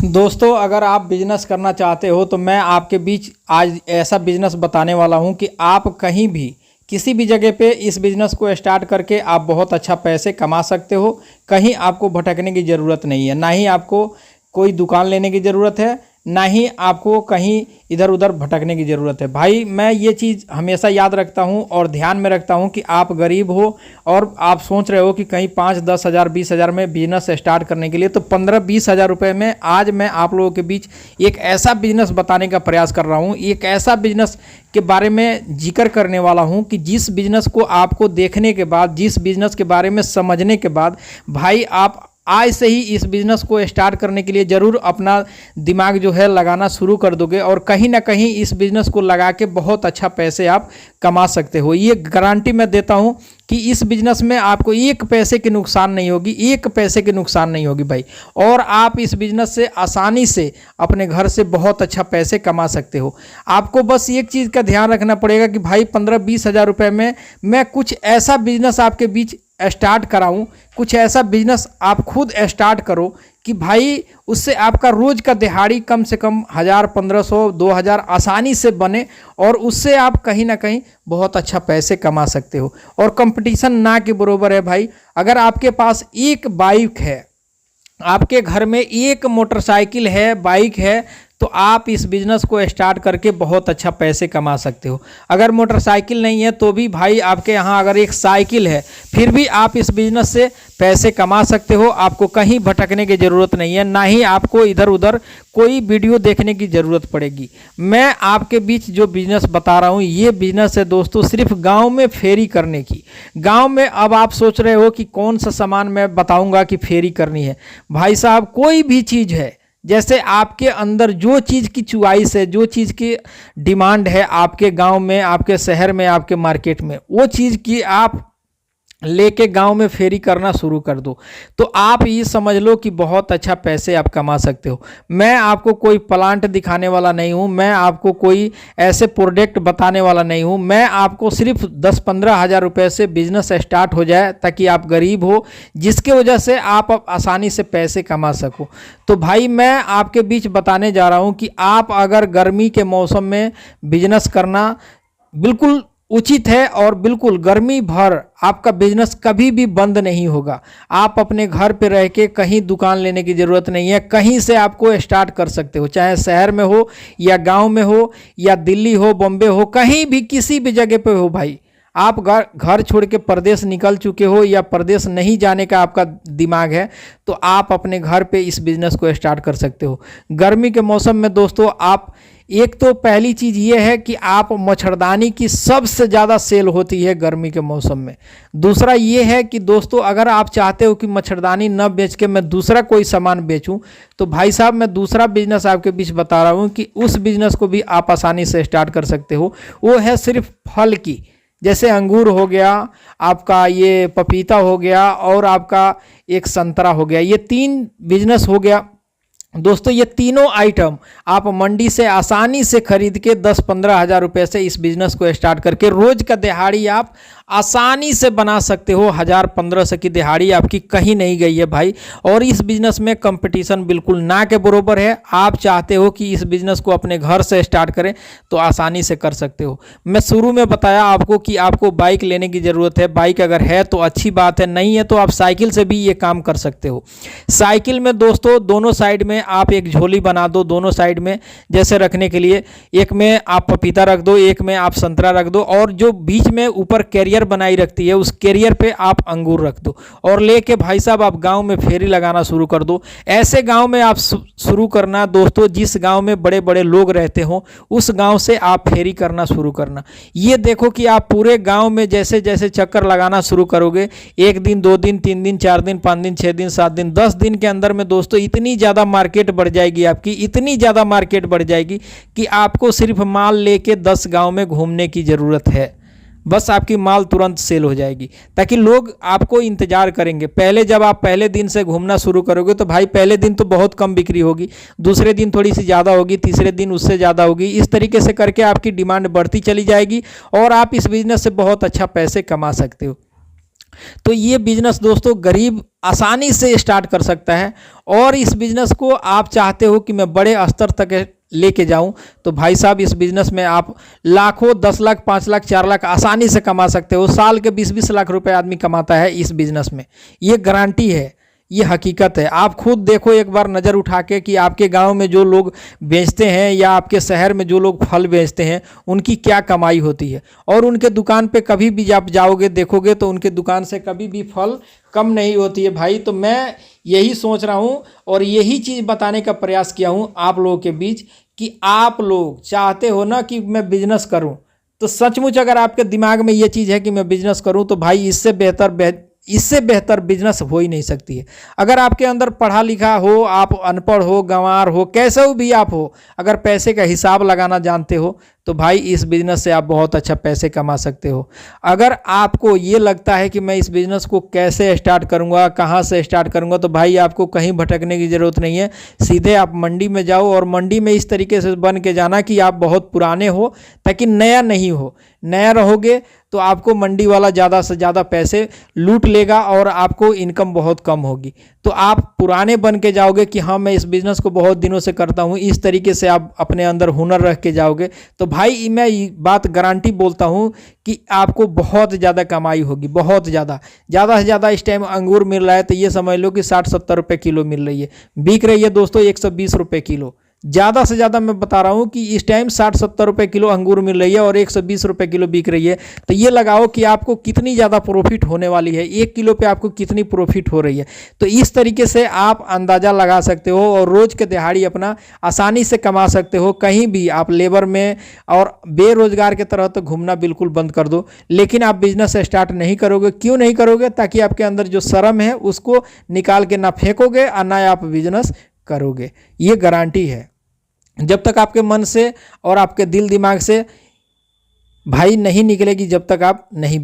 दोस्तों, अगर आप बिजनेस करना चाहते हो तो मैं आपके बीच आज ऐसा बिजनेस बताने वाला हूं कि आप कहीं भी किसी भी जगह पे इस बिजनेस को स्टार्ट करके आप बहुत अच्छा पैसे कमा सकते हो। कहीं आपको भटकने की ज़रूरत नहीं है, ना ही आपको कोई दुकान लेने की ज़रूरत है, ना ही आपको कहीं इधर उधर भटकने की ज़रूरत है। भाई, मैं ये चीज़ हमेशा याद रखता हूँ और ध्यान में रखता हूँ कि आप गरीब हो और आप सोच रहे हो कि कहीं 5-10 हज़ार 20 हज़ार में बिजनेस स्टार्ट करने के लिए, तो 15-20 हज़ार रुपये में आज मैं आप लोगों के बीच एक ऐसा बिजनेस बताने का प्रयास कर रहा हूँ, एक ऐसा बिजनेस के बारे में जिक्र करने वाला हूँ कि जिस बिजनेस को आपको देखने के बाद, जिस बिजनेस के बारे में समझने के बाद भाई आप आज से ही इस बिज़नेस को स्टार्ट करने के लिए ज़रूर अपना दिमाग जो है लगाना शुरू कर दोगे और कहीं ना कहीं इस बिज़नेस को लगा के बहुत अच्छा पैसे आप कमा सकते हो। ये गारंटी मैं देता हूँ कि इस बिज़नेस में आपको एक पैसे की नुकसान नहीं होगी, एक पैसे की नुकसान नहीं होगी भाई। और आप इस बिज़नेस से आसानी से अपने घर से बहुत अच्छा पैसे कमा सकते हो। आपको बस एक चीज़ का ध्यान रखना पड़ेगा कि भाई 15-20 हज़ार रुपये में मैं कुछ ऐसा बिज़नेस आपके बीच स्टार्ट कराऊं, कुछ ऐसा बिजनेस आप खुद स्टार्ट करो कि भाई उससे आपका रोज़ का दिहाड़ी कम से कम 1000, 1500, 2000 आसानी से बने और उससे आप कहीं ना कहीं बहुत अच्छा पैसे कमा सकते हो। और कंपटीशन ना के बराबर है भाई। अगर आपके पास एक बाइक है, आपके घर में एक मोटरसाइकिल है, बाइक है, तो आप इस बिज़नेस को स्टार्ट करके बहुत अच्छा पैसे कमा सकते हो। अगर मोटरसाइकिल नहीं है तो भी भाई आपके यहाँ अगर एक साइकिल है, फिर भी आप इस बिज़नेस से पैसे कमा सकते हो। आपको कहीं भटकने की ज़रूरत नहीं है, ना ही आपको इधर उधर कोई वीडियो देखने की ज़रूरत पड़ेगी। मैं आपके बीच जो बिज़नेस बता रहा हूँ, ये बिज़नेस है दोस्तों सिर्फ गाँव में फेरी करने की। गाँव में अब आप सोच रहे हो कि कौन सा सामान मैं बताऊँगा कि फेरी करनी है। भाई साहब, कोई भी चीज़ है, जैसे आपके अंदर जो चीज़ की चॉइस है, जो चीज़ की डिमांड है आपके गांव में, आपके शहर में, आपके मार्केट में, वो चीज़ की आप लेके गांव में फेरी करना शुरू कर दो तो आप ये समझ लो कि बहुत अच्छा पैसे आप कमा सकते हो। मैं आपको कोई प्लांट दिखाने वाला नहीं हूँ, मैं आपको कोई ऐसे प्रोडक्ट बताने वाला नहीं हूँ। मैं आपको सिर्फ 10-15 हज़ार रुपये से बिजनेस स्टार्ट हो जाए ताकि आप गरीब हो, जिसके वजह से आप आसानी से पैसे कमा सको। तो भाई, मैं आपके बीच बताने जा रहा हूँ कि आप अगर गर्मी के मौसम में बिजनेस करना बिल्कुल उचित है और बिल्कुल गर्मी भर आपका बिजनेस कभी भी बंद नहीं होगा। आप अपने घर पे रह के कहीं दुकान लेने की ज़रूरत नहीं है, कहीं से आपको स्टार्ट कर सकते हो, चाहे शहर में हो या गांव में हो या दिल्ली हो, बॉम्बे हो, कहीं भी किसी भी जगह पे हो भाई। आप घर छोड़ के परदेश निकल चुके हो या परदेश नहीं जाने का आपका दिमाग है, तो आप अपने घर पे इस बिज़नेस को स्टार्ट कर सकते हो। गर्मी के मौसम में दोस्तों आप एक तो पहली चीज़ ये है कि आप मच्छरदानी की सबसे ज़्यादा सेल होती है गर्मी के मौसम में। दूसरा ये है कि दोस्तों अगर आप चाहते हो कि मच्छरदानी न बेच के मैं दूसरा कोई सामान बेचूं, तो भाई साहब मैं दूसरा बिजनेस आपके बीच बता रहा हूं कि उस बिज़नेस को भी आप आसानी से स्टार्ट कर सकते हो। वो है सिर्फ फल की, जैसे अंगूर हो गया, आपका ये पपीता हो गया और आपका एक संतरा हो गया। ये 3 बिजनेस हो गया दोस्तों। ये तीनों आइटम आप मंडी से आसानी से खरीद के 10-15 हज़ार रुपये से इस बिज़नेस को स्टार्ट करके रोज़ का दिहाड़ी आप आसानी से बना सकते हो। 1000-1500 की दिहाड़ी आपकी कहीं नहीं गई है भाई। और इस बिज़नेस में कंपटीशन बिल्कुल ना के बराबर है। आप चाहते हो कि इस बिज़नेस को अपने घर से स्टार्ट करें तो आसानी से कर सकते हो। मैं शुरू में बताया आपको कि आपको बाइक लेने की ज़रूरत है। बाइक अगर है तो अच्छी बात है, नहीं है तो आप साइकिल से भी ये काम कर सकते हो। साइकिल में दोस्तों दोनों साइड में आप एक झोली बना दो, दोनों साइड में जैसे रखने के लिए, एक में आप पपीता रख दो, एक में आप संतरा रख दो, और जो बीच में ऊपर कैरियर बनाई रखती है उस कैरियर पे आप अंगूर रख दो और लेके भाई साहब आप गांव में फेरी लगाना शुरू कर दो। ऐसे गांव में आप शुरू करना दोस्तों जिस गांव में बड़े बड़े लोग रहते हो, उस गांव से आप फेरी करना शुरू करना। ये देखो कि आप पूरे गांव में जैसे जैसे चक्कर लगाना शुरू करोगे, 1 दिन 2 दिन 3 दिन 4 दिन 5 दिन 6 दिन 7 दिन 10 दिन के अंदर में दोस्तों इतनी ज़्यादा मार्केट बढ़ जाएगी आपकी, इतनी ज़्यादा मार्केट बढ़ जाएगी कि आपको सिर्फ माल लेके 10 गांव में घूमने की ज़रूरत है। बस आपकी माल तुरंत सेल हो जाएगी, ताकि लोग आपको इंतज़ार करेंगे। पहले जब आप पहले दिन से घूमना शुरू करोगे तो भाई पहले दिन तो बहुत कम बिक्री होगी, दूसरे दिन थोड़ी सी ज़्यादा होगी, तीसरे दिन उससे ज़्यादा होगी। इस तरीके से करके आपकी डिमांड बढ़ती चली जाएगी और आप इस बिज़नेस से बहुत अच्छा पैसे कमा सकते हो। तो ये बिजनेस दोस्तों गरीब आसानी से स्टार्ट कर सकता है। और इस बिजनेस को आप चाहते हो कि मैं बड़े स्तर तक लेके जाऊं, तो भाई साहब इस बिजनेस में आप लाखों, 10 लाख, 5 लाख, 4 लाख आसानी से कमा सकते हो। साल के 20-20 लाख रुपए आदमी कमाता है इस बिजनेस में। ये गारंटी है, ये हकीकत है। आप खुद देखो एक बार नज़र उठा के कि आपके गांव में जो लोग बेचते हैं या आपके शहर में जो लोग फल बेचते हैं उनकी क्या कमाई होती है। और उनके दुकान पे कभी भी आप जाओगे देखोगे तो उनके दुकान से कभी भी फल कम नहीं होती है भाई। तो मैं यही सोच रहा हूँ और यही चीज़ बताने का प्रयास किया हूँ आप लोगों के बीच कि आप लोग चाहते हो ना कि मैं बिजनेस करूँ, तो सचमुच अगर आपके दिमाग में ये चीज़ है कि मैं बिजनेस करूँ, तो भाई इससे बेहतर बिजनेस हो ही नहीं सकती है। अगर आपके अंदर पढ़ा लिखा हो, आप अनपढ़ हो, गंवार हो, कैसे भी आप हो, अगर पैसे का हिसाब लगाना जानते हो तो भाई इस बिज़नेस से आप बहुत अच्छा पैसे कमा सकते हो। अगर आपको ये लगता है कि मैं इस बिज़नेस को कैसे स्टार्ट करूँगा, कहाँ से स्टार्ट करूँगा, तो भाई आपको कहीं भटकने की ज़रूरत नहीं है। सीधे आप मंडी में जाओ और मंडी में इस तरीके से बन के जाना कि आप बहुत पुराने हो, ताकि नया नहीं हो। नया रहोगे तो आपको मंडी वाला ज़्यादा से ज़्यादा पैसे लूट लेगा और आपको इनकम बहुत कम होगी। तो आप पुराने बन के जाओगे कि हाँ मैं इस बिज़नेस को बहुत दिनों से करता हूँ, इस तरीके से आप अपने अंदर हुनर रख के जाओगे तो भाई मैं बात गारंटी बोलता हूँ कि आपको बहुत ज़्यादा कमाई होगी, बहुत ज़्यादा से ज़्यादा। इस टाइम अंगूर मिल रहा है तो ये समझ लो कि 60-70 रुपये किलो मिल रही है, बिक रही है दोस्तों 120 रुपये किलो। ज़्यादा से ज़्यादा मैं बता रहा हूँ कि इस टाइम 60-70 रुपये किलो अंगूर मिल रही है और 120 रुपये किलो बिक रही है। तो ये लगाओ कि आपको कितनी ज़्यादा प्रॉफिट होने वाली है, 1 किलो पे आपको कितनी प्रॉफिट हो रही है। तो इस तरीके से आप अंदाज़ा लगा सकते हो और रोज़ के दिहाड़ी अपना आसानी से कमा सकते हो। कहीं भी आप लेबर में और बेरोजगार की तरह तो घूमना बिल्कुल बंद कर दो, लेकिन आप बिजनेस स्टार्ट नहीं करोगे। क्यों नहीं करोगे? ताकि आपके अंदर जो शर्म है उसको निकाल के ना फेंकोगे और ना आप बिजनेस करोगे। ये गारंटी है। जब तक आपके मन से और आपके दिल दिमाग से भाई नहीं निकलेगी, जब तक आप नहीं